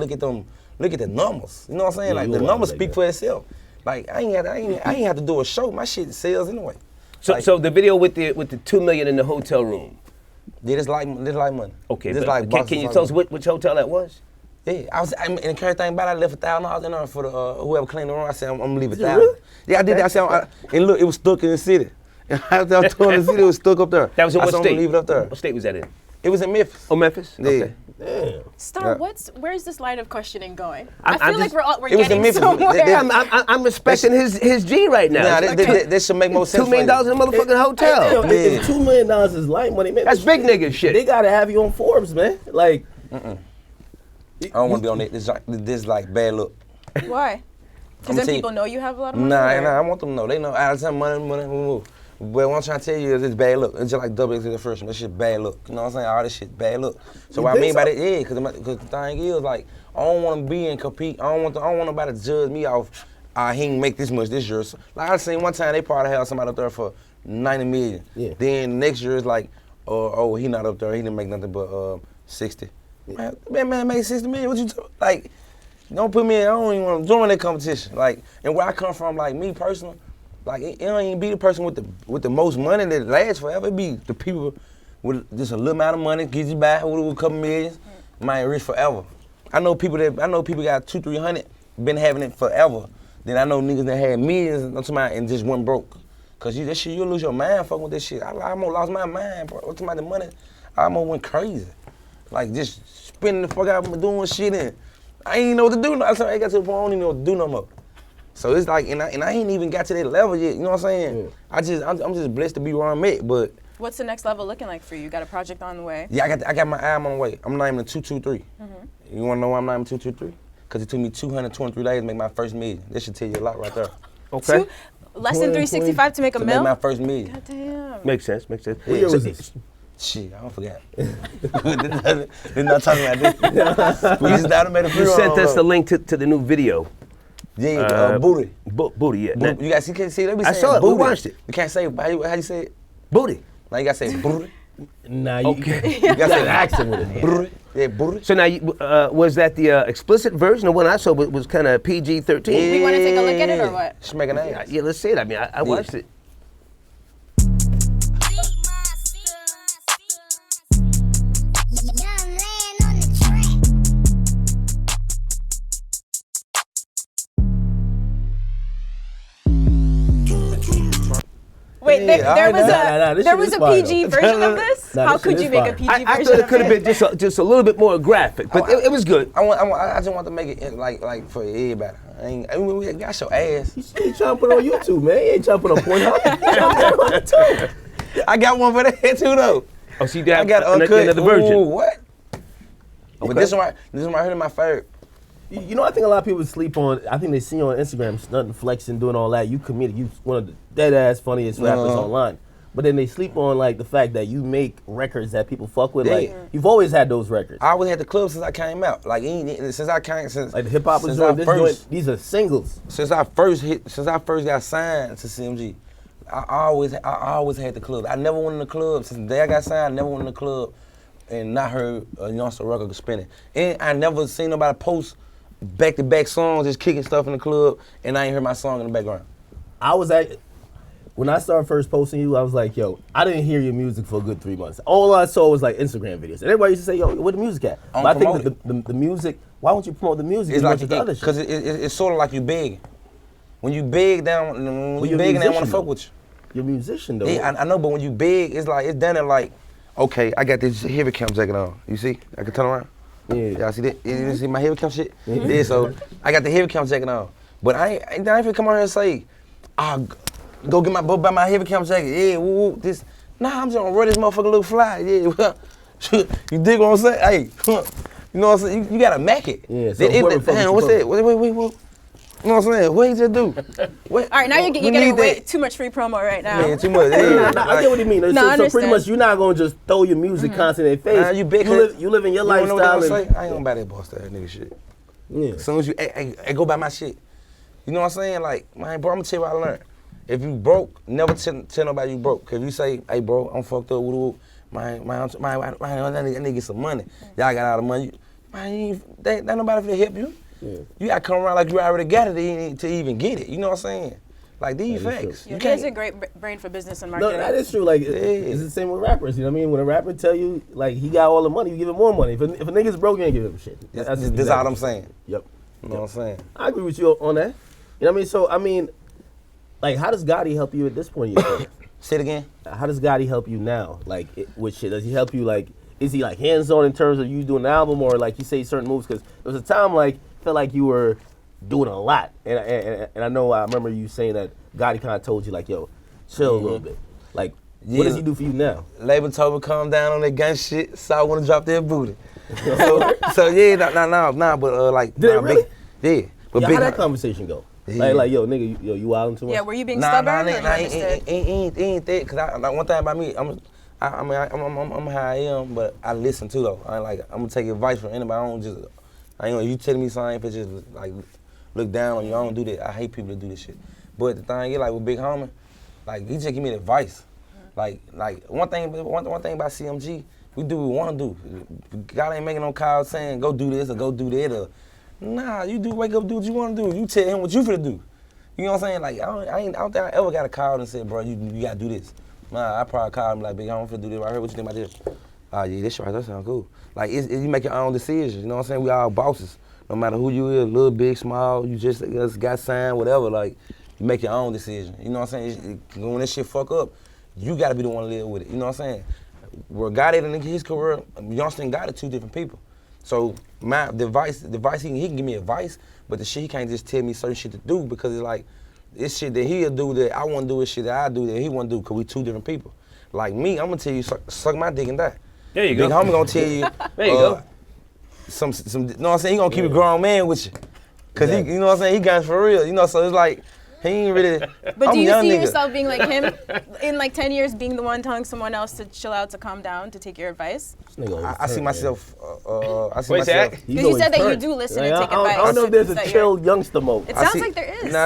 look at the numbers. You know what I'm saying?
Yeah,
like
you
the
are
numbers
like
speak
that.
for itself. Like I ain't have to do a show. My shit sells anyway.
So,
Like,
so the video with the $2 million in the hotel room.
yeah, this like money.
Okay,
This
but
like
can you tell us which hotel that was?
Yeah, and the crazy thing about it, I left $1,000 in there for the whoever cleaned the room. I said I'm gonna leave
Did you
$1,000.
really?
Yeah, I did that. I said, and look, it was stuck in the city. After I told the city, it was stuck up there.
That was in
I
what
said, I'm
state?
gonna leave it up there.
What state was that in?
It was in Memphis.
Oh, Memphis?
Yeah.
Okay.
Damn.
Star,
Yeah.
where's this line of questioning going?
I'm
I feel like
just-
we're
It was in
getting
Memphis.
somewhere.
They-
I'm respecting his G right now.
Nah, this should make more sense.
$2 million in a motherfucking hotel.
Damn, if $2 million is light money, man.
That's big nigga shit.
They gotta have you on Forbes, man. Like,
I don't want to be on it. This like bad look.
Why? Because
I'ma
then
tell you-
people know you have a lot of money?
Nah,
or-
I want them to know. They know all the time money. But what I'm trying to tell you is it's bad look. It's just like XXL first. That shit bad look. You know what I'm saying? All this shit bad look. So
You
what I
think
mean by
so?
that, yeah, because the thing is like I don't want to be and compete. I don't want nobody to judge me off. He ain't make this much this year. So, like I seen one time they probably had somebody up there for 90 million.
Yeah.
Then next year it's like, oh, he not up there. He didn't make nothing but 60. Man, make 60 million. What you like? Don't put me in. I don't even want to join that competition. Like, and where I come from, like me personally, like it don't even be the person with the most money that lasts forever. It be the people with just a little amount of money, get you by with a couple millions, might rich forever. I know people got 200-300, been having it forever. Then I know niggas that had millions and just went broke. Cause that shit, you'll lose your mind fucking with this shit. I almost lost my mind, bro. What's about the money? I almost went crazy. Like just spending the fuck out doing shit and I ain't know what to do. I ain't got to the point I don't even know what to do no more. So it's like, and I ain't even got to that level yet. You know what I'm saying? Yeah. I'm just blessed to be where I'm at. But
What's the next level looking like for you? You got a project on the way?
yeah, I got my album on the way. I'm naming it 223. You wanna know why I'm naming 223? Cause it took me 223 days to make my first million. That should tell you a lot right there.
Okay.
Less than 365 to make a
To
mil?
make my first million.
God damn.
Makes sense.
what year was this?
Shit, I don't forget. We're not talking about this. We just down made a
You
free
sent us the link to the new video.
Yeah, booty.
Booty, yeah.
You guys can't see. They be
I
saying
saw it. We
booty.
watched it.
You can't say how you say it.
Booty.
Now you gotta say booty.
Nah,
Okay.
You gotta say
accent with it.
booty. Yeah, booty.
So now, was that the explicit version? The one I saw was kind of PG-13.
We want to take a look at it or what?
Just make an ass.
Yeah, let's see it. I mean, I watched it.
Wait, there was a
fire,
PG
though.
version of this?
Nah,
How
this
could
shit
you
is
make a
fire.
PG
I
version
thought it
of
could have
it?
been just a little bit more graphic, but it was good.
I just want to make it like for everybody. I mean, we got your ass.
You ain't trying to put it on YouTube, man. You ain't trying to put it on Pornhub. You trying to put it on YouTube.
I got one for that too though.
Oh, so you
I
have
got uncut.
another version.
Ooh, what? But
Okay.
this one right here is my favorite.
You know, I think a lot of people sleep on. I think they see you on Instagram, stunting, flexing, doing all that. You committed. You one of the dead ass funniest rappers online. But then they sleep on like the fact that you make records that people fuck with.
Yeah.
Like you've always had those records.
I always had the club since I came out. Like since I came since
Like the hip hop was
since
doing
I
this
first-
joint. These are singles.
Since I first got signed to CMG, I always had the club. I never went in the club since the day I got signed. I never went in the club and not heard a Youngsta record spinning. And I never seen nobody post back-to-back songs just kicking stuff in the club, and I ain't heard my song in the background.
When I started first posting you, I was like, yo, I didn't hear your music for a good 3 months. All I saw was like Instagram videos. And everybody used to say, yo, where the music at?
I don't
But I think
promote
that the music, why don't you promote the music
It's
as
like
much as the other shit?
because it's sort of like you begging. When you beg down, when you
you're a
begging, they want to
musician,
fuck
though.
with you.
You're a musician, though.
Yeah, I know, but when you beg, it's done it like, okay, I got this heavy cam jacket on. You see? I can turn around.
Yeah.
Y'all see that? You see my heavy cam shit? Yeah, so I got the heavy cam jacket on. But I ain't finna come out here and say, go get buy my heavy cam jacket. Yeah, woo, this. Nah, I'm just gonna run this motherfucker look fly. Yeah, well, you dig what I'm saying? Hey, you know what I'm saying? You gotta make it.
Yeah, so whoever fuck with you
What's
fuck
that? Wait. You know what I'm saying? What he just do? What?
All right, now you're getting way too much free promo right now.
Man, too much.
I get what you mean.
No,
so pretty much, you're not gonna just throw your music constantly in their face.
Nah, you big
you live in your lifestyle.
I ain't gonna buy that boss ass nigga shit.
Yeah.
As soon as you, hey, go buy my shit. You know what I'm saying? Like, man, bro, I'm gonna tell you what I learned. If you broke, never tell nobody you broke. Cause if you say, hey, bro, I'm fucked up, that nigga get some money. Y'all got all the money. Man, ain't nobody finna help you. Yeah. You gotta come around like you already got it to even get it. You know what I'm saying? Like, these facts.
He has a great brain for business and marketing.
No, that is true. Like, it's the same with rappers. You know what I mean? When a rapper tell you, like, he got all the money, you give him more money. If a nigga's broke, you ain't give him shit.
That's all I'm saying.
Yep.
You know what I'm saying?
I agree with you on that. You know what I mean? So, I mean, like, how does Gotti help you at this point in your career?
Say it again.
How does Gotti help you now? Like, with shit? Does he help you, like, is he, like, hands-on in terms of you doing the album or, like, you say certain moves? Because there was a time, like, felt like you were doing a lot. And I know I remember you saying that Gotti kind of told you, like, yo, chill a little bit. Like, what does he do for you now?
Label told me calm down on that gun shit, so I want to drop that booty. so yeah, nah, but like,
Did it really?
Yeah. But
How'd that conversation go?
Yeah.
Like, yo, nigga, you wildin' too much?
Yeah, were you being stubborn?
Ain't that. Cause like one thing about me, I'm how I am, but I listen too though. I'm gonna take advice from anybody. You telling me something, if it's just like look down on you, I don't do that. I hate people that do this shit. But the thing is, like with Big Homie, like he just give me advice. Like one thing about CMG, we do what we want to do. God ain't making no call saying go do this or go do that or. Nah, you wake up, do what you want to do. You tell him what you finna do. You know what I'm saying? Like, I don't think I ever got a call and said, bro, you gotta do this. Nah, I probably called him like, Big, I'm finna do this. I heard what you think about this. Oh, yeah, this right, that sound cool. Like, you make your own decisions. You know what I'm saying? We all bosses. No matter who you is, little, big, small, you just got signed, whatever. Like, you make your own decision. You know what I'm saying? When this shit fuck up, you gotta be the one to live with it. You know what I'm saying? Where God in his career, Youngsta and God are two different people. So the advice he can give me advice, but the shit he can't just tell me certain shit to do because it's like it's shit that he'll do that I want to do, is shit that I do that he want to do because we two different people. Like me, I'm gonna tell you suck my dick and die.
There you go.
Big Homie gonna tell you.
There you go.
Some you know what I'm saying? He gonna keep a grown man with you, cause he, you know what I'm saying? He got it for real. You know, so it's like. He ain't really.
But do you
see
yourself being like him in like 10 years, being the one telling someone else to chill out, to calm down, to take your advice?
I see myself. I see
Wait,
myself.
Because you said that you do listen and take advice.
I don't know if there's a chill youngster mode.
It sounds like there is.
Nah.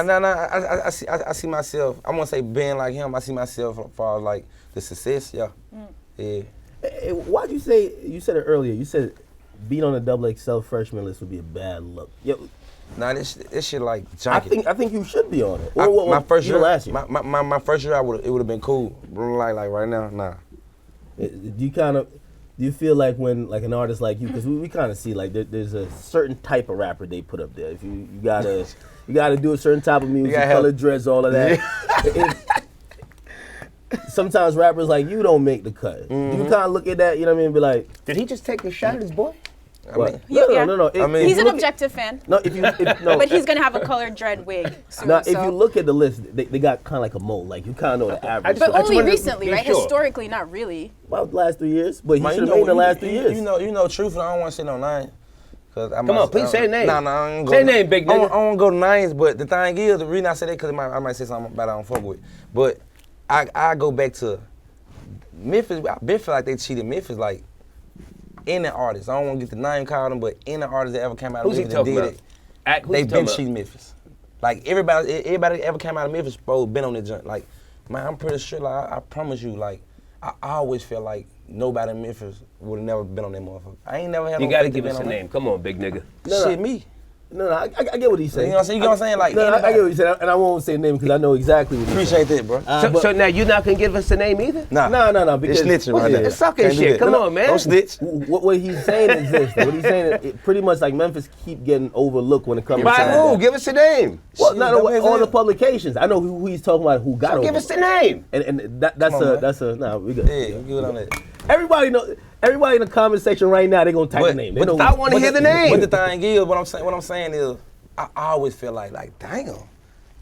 I see myself. I want to say being like him. I see myself as far as like the success. Yeah. Yeah.
Hey, why'd you say? You said it earlier. You said being on the XXL freshman list would be a bad look.
Nah, this shit like junkie.
I think you should be on it.
My first year,
last year.
My first year, it would have been cool. Like right now, nah.
Do you feel like when like an artist like you, because we kind of see like there's a certain type of rapper they put up there. If you gotta do a certain type of music, color dreads, all of that. Sometimes rappers like you don't make the cut. Do you kind of look at that? You know what I mean? Be like,
did he just take a shot at his boy?
What?
Yeah.
No.
He's an objective fan.
No,
but he's gonna have a colored dread wig soon.
Now, if you look at the list, they got kind of like a mold. Like you kind of know the average.
But only recently, right? Sure. Historically, not really.
Well, the last 3 years. But he should have made in the last 3 years.
You know, truthfully, I don't want to say no names.
Come on, please say a name.
Nah, I ain't
say a name, big nigga.
I won't go to names, but the thing is, the reason I say that because I might say something about I don't fuck with. But I go back to Memphis. I feel like they cheated Memphis, like. Any artist, I don't want to get the name called them, but any artist that ever came out of Memphis and did it, they've been cheating Memphis. Like everybody that ever came out of Memphis, bro, been on that joint. Like, man, I'm pretty sure. Like, I promise you, like, I always feel like nobody in Memphis would have never been on that motherfucker. I ain't never had.
You gotta give us a name. Come on, big nigga.
Shit, me.
No, I get what he's saying.
You know what I'm saying? Like,
no, I get what he's saying, and I won't say a name because I know exactly what he's saying.
Appreciate that, bro.
So now you're not gonna give us a name either?
Nah.
No, because
it's snitching right there.
It's sucking shit. Come on, man.
Don't snitch.
What he's saying is this. What he's saying is pretty much like Memphis keep getting overlooked when it comes to
by who? Give us a name.
Well, not all the publications. I know who he's talking about. Who got over.
Give us the name.
And that's a nah. We good.
Yeah, we good on that.
Everybody in the comment section right now, they're gonna type the name.
But I want to hear the name.
But the thing is, what I'm saying is, I always feel like damn,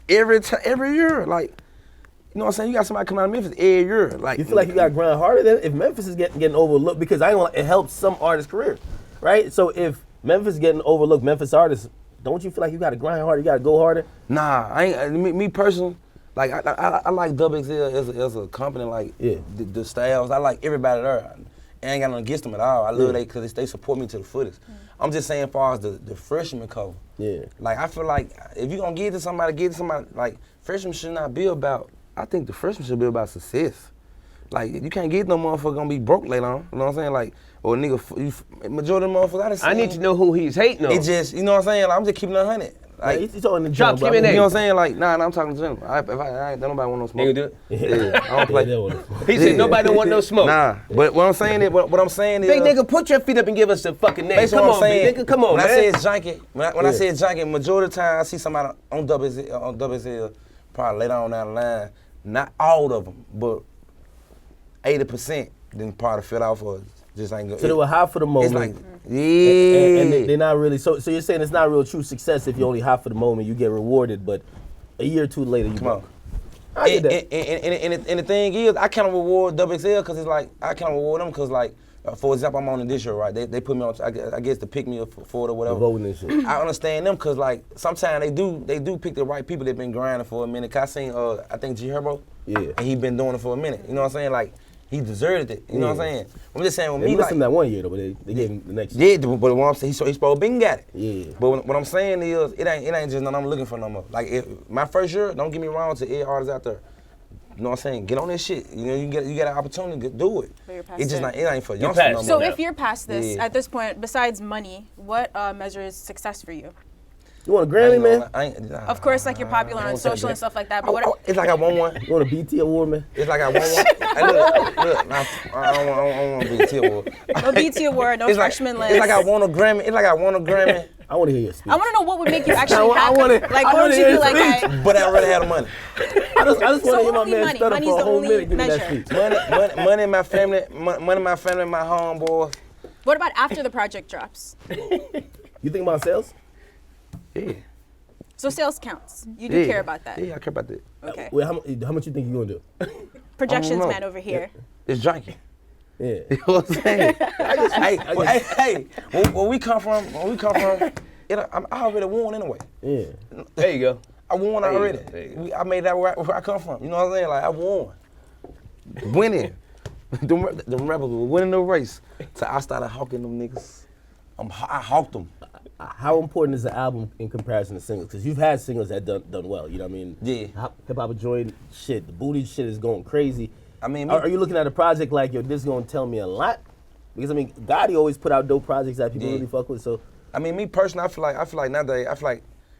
every year, like, you know what I'm saying? You got somebody coming out of Memphis every year, like.
You feel like you got to grind harder than if Memphis is getting overlooked because it helps some artists' career, right? So if Memphis getting overlooked, Memphis artists don't you feel like you got to grind harder, you got to go harder?
Nah, I ain't. Me personally, like I like XXL as a company. Like the styles, I like everybody there. I ain't got nothing against them at all. I love they because they support me to the fullest. I'm just saying, as far as the freshman cover. Yeah. Like I feel like if you gonna give it to somebody. Like freshmen should not be about. I think the freshmen should be about success. Like you can't get no motherfucker gonna be broke later on. You know what I'm saying? Like or a nigga, majority of the motherfuckers I
need to know who he's hating on.
It just, you know what I'm saying? Like, I'm just keeping it 100. Like,
he's talking the
drop, give me that.
You know what I'm saying? Like, nah, I'm talking to general. I ain't, don't nobody want no smoke.
Nigga do it?
Yeah, I don't play.
He said nobody don't want no smoke.
Nah, but what I'm saying is,
big nigga, put your feet up and give us a fucking name. Come on, big nigga, come on, man.
When I say junkie, majority of the time I see somebody on XXL, probably later on down the line, not all of them, but 80% then probably fell off or just ain't good.
So they were high for the moment.
It's like, and
they're not really, so you're saying it's not real true success if you're only high for the moment, you get rewarded, but a year or two later you broke.
And the thing is, I can't reward XXL because it's like, I can't reward them because like, for example, I'm on the dish show, right? They put me on, I guess to pick me up for it or whatever.
Voting and shit.
I understand them because like, sometimes they do pick the right people that been grinding for a minute. Cause I seen, I think G Herbo. Yeah. And he been doing it for a minute. You know what I'm saying? Like, he deserved it. You know what I'm saying? I'm just saying, with me,
missed him that 1 year though, but they gave him the next
year. Yeah, but what I'm saying, he's supposed to been got it.
Yeah.
But what I'm saying is, it ain't just nothing I'm looking for no more. Like, my first year, don't get me wrong to every artist out there. You know what I'm saying? Get on this shit. You know, you get an opportunity to do it. It's just not, it ain't for youngsters no more.
So if you're past this, at this point, besides money, what measures success for you?
You want a Grammy, man?
Of course, like you're popular on social and stuff like that, but what?
It's like I want one.
You want a BT award, man?
It's like I want one. Look, I don't want a BT award.
No BT award, no freshman list.
It's like I want a Grammy. It's like I want a Grammy.
I want to hear your speech.
I want to know what would make you actually happy. Like, what would you be like?
But I already have the money.
I just want to hear my man stutter for a whole minute giving that speech.
Money in my family, money in my family, my homeboys.
What about after the project drops?
You think about sales?
Yeah.
So sales counts. You do care about that.
Yeah, I care about that.
Okay.
Wait, how much you think you're gonna do?
Projections man over here.
It's junkie.
Yeah.
You know what I'm saying? Hey, where we come from, I already won anyway.
Yeah.
There you go.
I won already. I made that where I come from. You know what I'm saying? Like, I won. Winning. Them rappers were winning the race. So I started hawking them niggas. I hawked them.
How important is the album in comparison to singles? Because you've had singles that done well, you know what I mean?
Yeah.
Hip Hop Joint shit, the booty shit is going crazy.
I mean,
are you looking at a project like, yo, this is gonna tell me a lot? Because I mean, Gotti always put out dope projects that people really fuck with. So,
I mean, me personally, I feel like nowadays,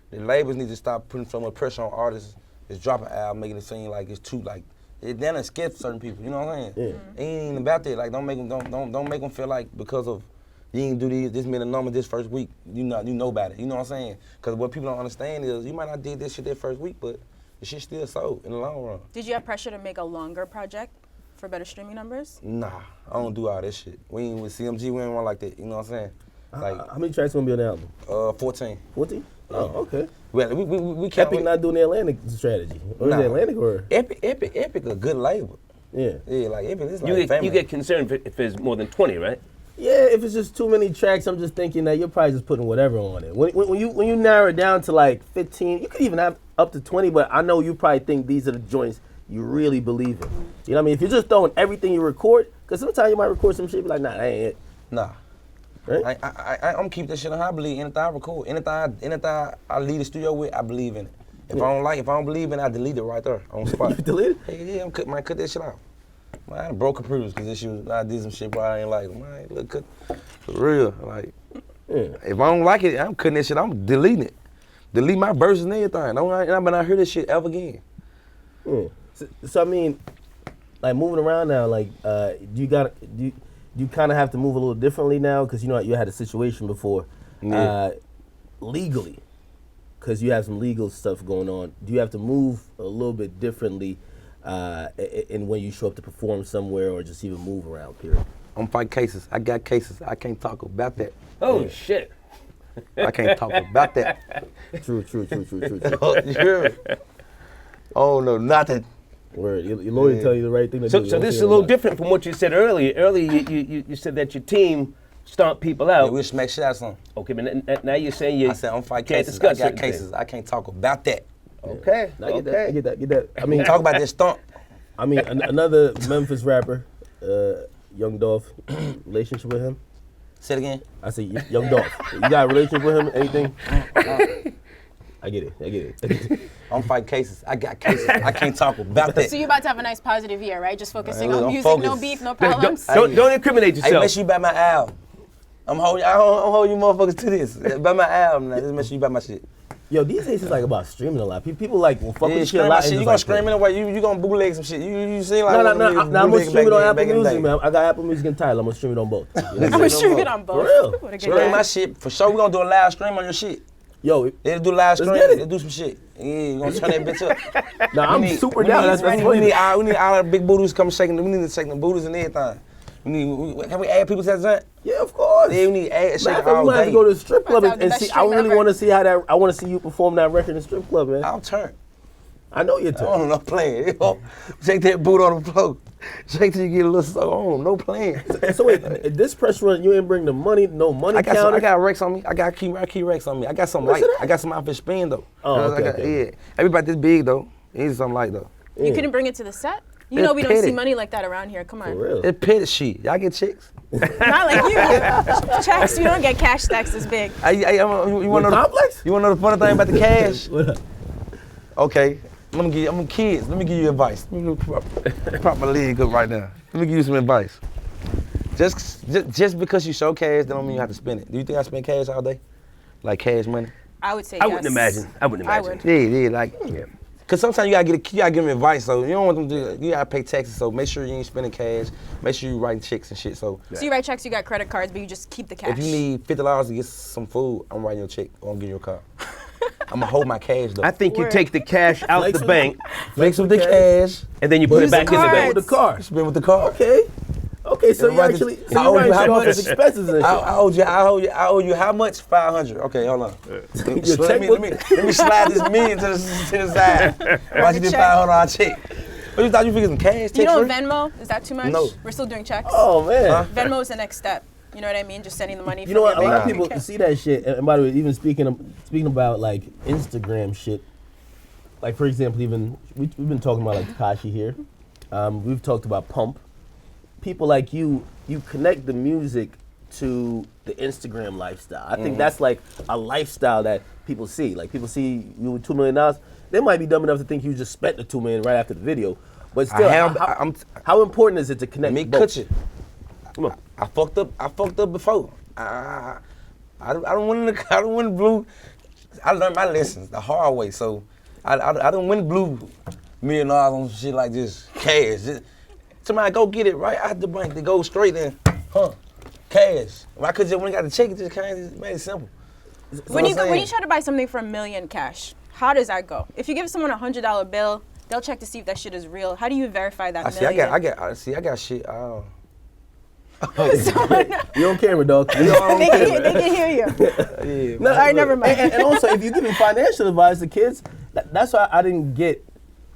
the labels need to stop putting so much pressure on artists. Just drop an album, making it seem like it's too like it then skip certain people. You know what I'm saying? Yeah. It ain't even about that. Like, don't make them feel like because of you ain't do this many numbers this first week, you know about it. You know what I'm saying? Because what people don't understand is you might not did this shit that first week, but the shit still sold in the long run.
Did you have pressure to make a longer project for better streaming numbers?
Nah, I don't do all this shit. We ain't with CMG, we ain't one like that. You know what I'm saying? Like,
how many tracks gonna be on the album?
14.
14? Yeah. Oh, okay.
Well, we can't.
Epic not doing the Atlantic strategy. Or is it Atlantic or?
Epic a good label.
Yeah.
Yeah, like Epic is like family.
You get concerned if it's more than 20, right?
Yeah, if it's just too many tracks, I'm just thinking that you're probably just putting whatever on it. When you narrow it down to like 15, you could even have up to 20, but I know you probably think these are the joints you really believe in. You know what I mean? If you're just throwing everything you record, because sometimes you might record some shit, be like, nah, that ain't it.
Nah. Right? I'm keep that shit on how I believe. Anything I record, anything I leave the studio with, I believe in it. If I don't believe in it, I delete it right there on the spot.
You delete it?
Yeah, I might cut that shit out. Man, I broke computers because I did some shit where I ain't like, man, look, cut. For real, like, if I don't like it, I'm cutting that shit, I'm deleting it. Delete my verses and everything. I'm not hear this shit ever again.
So I mean, like moving around now, like, do you kind of have to move a little differently now? Because you know you had a situation before, legally, because you have some legal stuff going on. Do you have to move a little bit differently in when you show up to perform somewhere or just even move around, period?
I'm fighting cases. I got cases. I can't talk about that.
Oh, shit.
I can't talk about that.
True.
You hear me? Oh, no, nothing.
Word. Your lawyer tell you the right thing to do.
So this is a little different from what you said earlier. Earlier, you said that your team stomp people out.
Yeah, we'll smack shit out of something.
Okay, but now you're saying you
I said, I'm fight
can't
cases.
discuss
I got
certain
cases.
things.
I can't talk about that.
Okay,
I get that. I get that. I mean,
Talk about this stomp.
I mean, another Memphis rapper, Young Dolph, relationship with him?
Say it again.
I say Young Dolph. You got a relationship with him? Anything? I get it.
I'm fighting cases. I got cases. I can't talk about that.
So you're about to have a nice positive year, right? Just focusing
Hey,
on
I'm
music, no
focused.
beef, no problems.
Don't incriminate
Hey,
yourself.
make sure you buy my album. I'm holding you motherfuckers to this. Buy my album now. Just make sure you buy my shit.
Yo, these days it's like about streaming a lot. People like will fuck
Yeah,
with shit
scream
a
my
lot.
shit.
and
You
just,
gonna
like,
scream in a way. You gonna bootleg some shit. You seem like
No,
one of them niggas
I'm gonna
bootlegging
stream it on
back
Apple
in the
Music,
day.
man. I got Apple Music and Tidal. I'm gonna stream it on both. You know what
I'm
I'm
gonna
saying?
stream it on both.
For real.
What a good
Scream
guy.
my shit. For sure, we gonna do a live stream on your shit.
Yo,
They'll do live stream.
get it.
They'll do some shit. Yeah, you gonna turn that bitch up.
nah, I'm super down. That's
we
funny.
need all the big booties come shaking. We need to shake the booties and everything. Can we add people to that joint?
Yeah, of course.
Yeah, we need to add
Matter
shake
of fact,
all
we might have
day.
to go to the strip club
Might have the
and
best
see. I
stream
really
ever.
want to see how that. I want to see you perform that record in the strip club, man.
I'll turn.
I know you're
I
turn.
don't know, playing. Shake that boot on the floor. Shake till you get a little so on. No playing.
So wait, this press run, you ain't bring the money, no money
I
counter.
got Rex on me. I got key Rex on me. I got some light. I got some outfit spin though.
Oh, okay,
Yeah. Everybody this big though. Need something light though.
You couldn't bring it to the set? You
It's
know we don't see
petty.
money like that around here. Come on.
For real.
It's petty shit. Y'all get chicks.
Not like you do. Checks, you don't get cash stacks this big.
You want to know?
Complex?
You want to know the funny thing about the cash?
What up?
Okay. I'm kids. Let me give you advice. Let me prop my leg up right now. Let me give you some advice. Just because you show cash, that don't mean you have to spend it. Do you think I spend cash all day? Like cash money?
I would say
I
yes.
wouldn't imagine. I wouldn't
I
imagine.
would.
Yeah, like.
Yeah.
Cause sometimes you gotta give them advice, so you don't want them to. You gotta pay taxes, so make sure you ain't spending cash. Make sure you writing checks and shit. So
So you write checks, you got credit cards, but you just keep the cash.
if you need $50 to get some food, I'm writing your check. Or I'm getting your car. I'm gonna hold my cash though.
I think you
Word.
take the cash out
Flex
the
with
bank
Flex with the cash.
and then you put it
Use the
back in the
cards.
bank.
With the car.
Spend with the car.
Okay, so you
Right,
actually,
I
so you
owe you
writing
how
shit off
much?
as expenses and shit.
I owe you how much? 500. Okay, hold on.
Your
let me slide this million to the side. Why you did
check.
$500 check? What you thought you figured some cash?
You know
tax-free?
Venmo? Is that too much?
No.
We're still doing checks.
Oh man.
Huh?
Venmo is the next step. You know what I mean? Just sending the money.
You know what? A lot of
bank
people
account.
see that shit. And by the way, even speaking about like Instagram shit. Like for example, even we've been talking about like Takashi here. We've talked about Pump. People like you connect the music to the Instagram lifestyle. I think that's like a lifestyle that people see. Like people see you with $2 million. They might be dumb enough to think you just spent the $2 million right after the video. But still, how important is it to connect
Me
both?
cut you. Come on. I fucked up before. I don't win blue. I learned my lessons the hard way. So I don't win blue $1 million on shit like this. Cash. Somebody go get it right out the bank. They go straight in. Cash. Why could you when you got the check? It just kind of made it simple.
When you try to buy something for $1 million cash, how does that go? If you give someone a $100 bill, they'll check to see if that shit is real. How do you verify that million?
I got shit.
You on camera, dog.
They can hear you.
Yeah.
No,
All right, never mind.
And also, if you're giving financial advice to kids, that's why I didn't get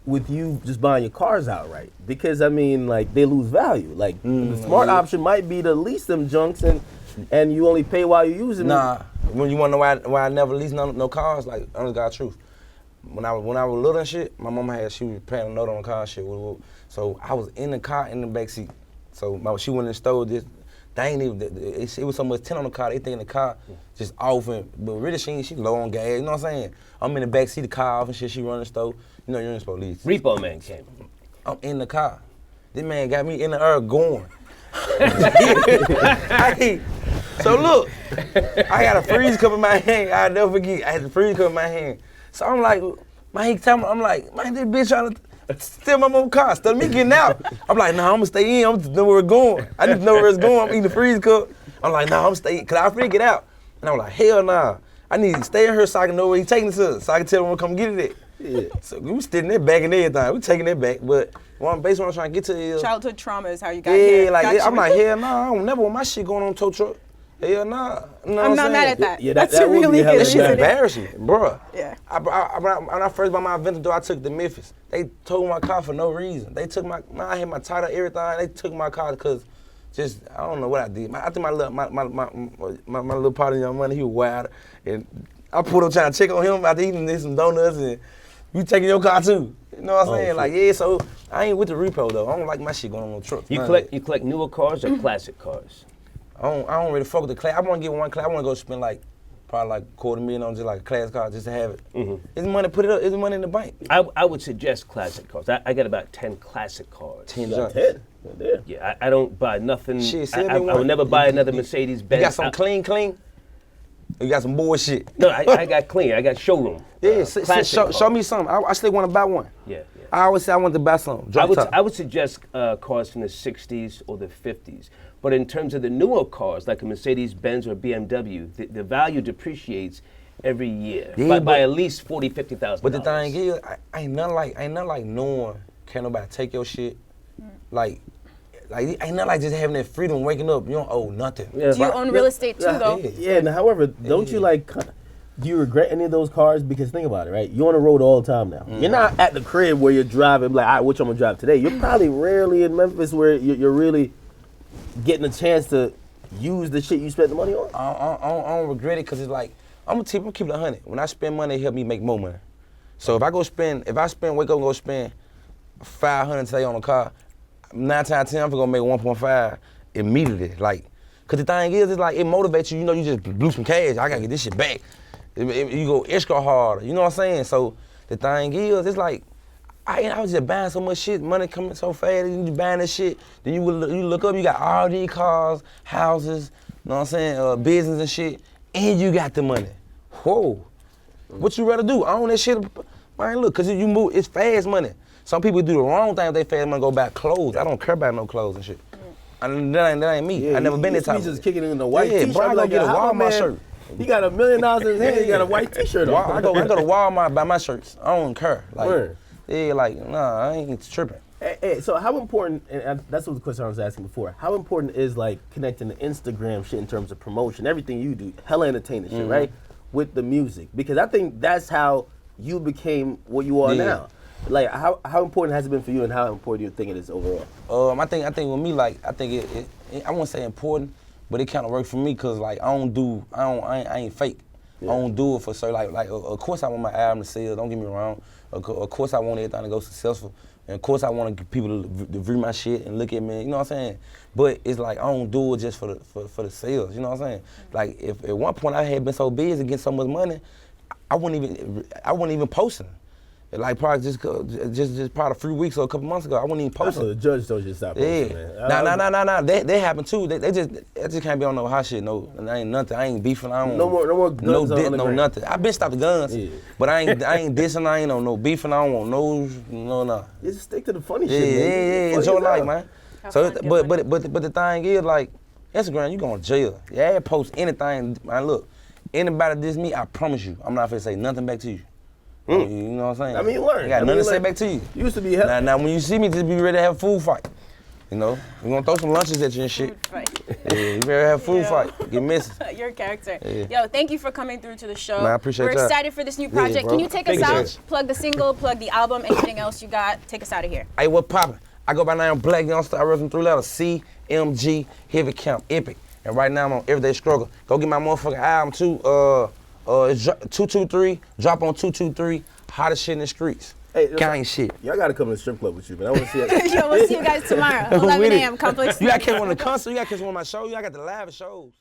with you just buying your cars outright. Because, I mean, like, they lose value. Like, the smart option might be to lease them junks and you only pay while you're using them.
Nah, when you want to know why I never leased no cars, like, honest God truth. When I was little and shit, my mama she was paying a note on the car and shit. So I was in the car in the backseat. So she went and stole this. They ain't even, it was so much tint on the car, they think the car just off but really she low on gas, you know what I'm saying? I'm in the back seat, the car off and shit, she running the stove. You know, you're not supposed to leave.
Repo man came.
I'm in the car. This man got me in the air going. So look, I got a freeze cup in my hand, I'll never forget, I had the freeze cup in my hand. So I'm like, man, this bitch trying to steal my mom car, instead of me getting out. I'm like, nah, I'm gonna stay in, I'm just know where it's going. I just know where it's going, I'm eating the freeze cup. I'm like, nah, I'm gonna stay in, cause I freak it out. And I'm like, hell nah, I need to stay in here so I can know where he's taking it to, so I can tell him to come get it at. Yeah. So we sitting there back and everything, we taking it back, but basically what I'm trying to get to is,
Childhood trauma is how you got here.
yeah, like,
Got
I'm
you.
like, hell nah, I don't never want my shit going on tow truck. Hell nah. You know
I'm
what
not
saying?
mad at that.
Yeah,
That's
that
a
would be
really
hella
good
That shit
reason.
embarrassing, bruh.
Yeah.
When I first bought my Aventador, I took to Memphis. They towed my car for no reason. They took I had my title, everything. They took my car because just I don't know what I did. I think my little partner, Young Money, he was wild, and I pulled up trying to check on him after eating some donuts, and you taking your car too. You know what I'm saying?
Shit.
Like, yeah, so I ain't with the repo though. I don't like my shit going on no truck.
You collect newer cars or classic cars?
I don't really fuck with the class. I want to get one class. I want to go spend like probably like $250,000 on just like a class car just to have it. It's money, put it up. It's money in the bank.
I would suggest classic cars. I got about 10 classic cars.
10
Got
junks.
10. Yeah.
Yeah, I don't buy nothing.
Shit,
I would never buy another Mercedes Benz.
You got some clean? You got some bullshit?
No, I got clean. I got showroom.
Yeah,
classic
show me something. I still want to buy one.
Yeah.
I always say I want to buy something.
I would suggest cars from the 60s or the 50s. But in terms of the newer cars, like a Mercedes Benz or BMW, the value depreciates every year by at least $40,000, $50,000.
But the thing is, I ain't nothing like knowing can't nobody take your shit. Like ain't nothing like just having that freedom, waking up, you don't owe nothing.
Do you own real estate too, though?
Yeah, and however, don't you like, do you regret any of those cars? Because think about it, right? You're on the road all the time now. You're not at the crib where you're driving, like, all right, which I'm gonna drive today. You're probably rarely in Memphis where you're really getting a chance to use the shit you spent the money on.
I don't regret it because it's like, I'm keep it 100. When I spend money, it help me make more money. So if I wake up and go spend $500 today on a car, 9 times out of 10, I'm gonna make 1.5 immediately. Like, cause the thing is, it's like, it motivates you. You know, you just blew some cash. I gotta get this shit back. You go extra harder. You know what I'm saying? So the thing is, it's like, I was just buying so much shit, money coming so fast, and you buying this shit. Then you look up, you got all these cars, houses, you know what I'm saying, business and shit, and you got the money. Whoa. What you rather do? Own that shit? Man, look, cause you move, it's fast money. Some people do the wrong thing if they fast money, go buy clothes. I don't care about no clothes and shit. That ain't me.
Yeah,
I never been this type.
He's just kicking it in the white
t-shirt.
t-shirt.
Bro, I go get a Walmart shirt.
He got $1 million in his hand, he got a white t-shirt on.
I go to Walmart, buy my shirts. I don't care. Like,
Word.
yeah, like, nah, I ain't tripping.
Hey, so how important, and that's what the question I was asking before, how important is like connecting the Instagram shit in terms of promotion, everything you do, hella entertaining shit, right, with the music? Because I think that's how you became what you are now. Like, how important has it been for you, and how important do you think it is overall?
I think with me, like, I think it I wouldn't say important, but it kind of worked for me because like I ain't fake. Yeah. I don't do it for like of course I want my album to sell. Don't get me wrong. Of course I want everything to go successful, and of course I want people to view my shit and look at me. You know what I'm saying? But it's like I don't do it just for the sales. You know what I'm saying? Like if at one point I had been so busy getting so much money, I wouldn't even posting. Like probably just probably a few weeks or a couple months ago, I wasn't even posting.
The judge told you to stop posting, man.
Nah. They happen too. They just can't be on no hot shit. No, I ain't nothing. I ain't beefing. I don't.
No more guns
no nothing. I been stopped the guns, but I ain't dissing. I ain't on no beefing. I don't want no.
You just stick to the funny shit, man.
Yeah. Enjoy life, man. So, but the thing is, like, Instagram, you going to jail. Yeah, post anything. Man, look, anybody diss me, I promise you, I'm not gonna say nothing back to you. You know what I'm saying?
I mean, you learn.
I got nothing to say back to you.
You used to be hell.
Now, when you see me, just be ready to have a food fight. You know, we're gonna throw some lunches at you and shit.
Food fight.
Yeah, you better have a food fight. Get messy.
Your character.
Yeah.
Yo, thank you for coming through to the show.
Man, I appreciate
We're
that.
excited for this new project.
bro.
Can you take
Thank
us
you,
out?
sir.
Plug the single, plug the album, anything else you got. Take us out of here.
Hey, what poppin'? I go by the name of Blac Youngsta. I run from 3 letters, CMG, Heavy Camp, Epic. And right now I'm on Everyday Struggle. Go get my motherfucking album too. It's 223, drop on 223, hottest shit in the streets.
Hey,
Gang shit.
Y'all gotta come to the strip club with you, man. I wanna see it.
Yo, we'll see you guys tomorrow, 11 a.m. Complex.
You gotta catch one of the concerts, you gotta catch one of my shows, I got the live shows.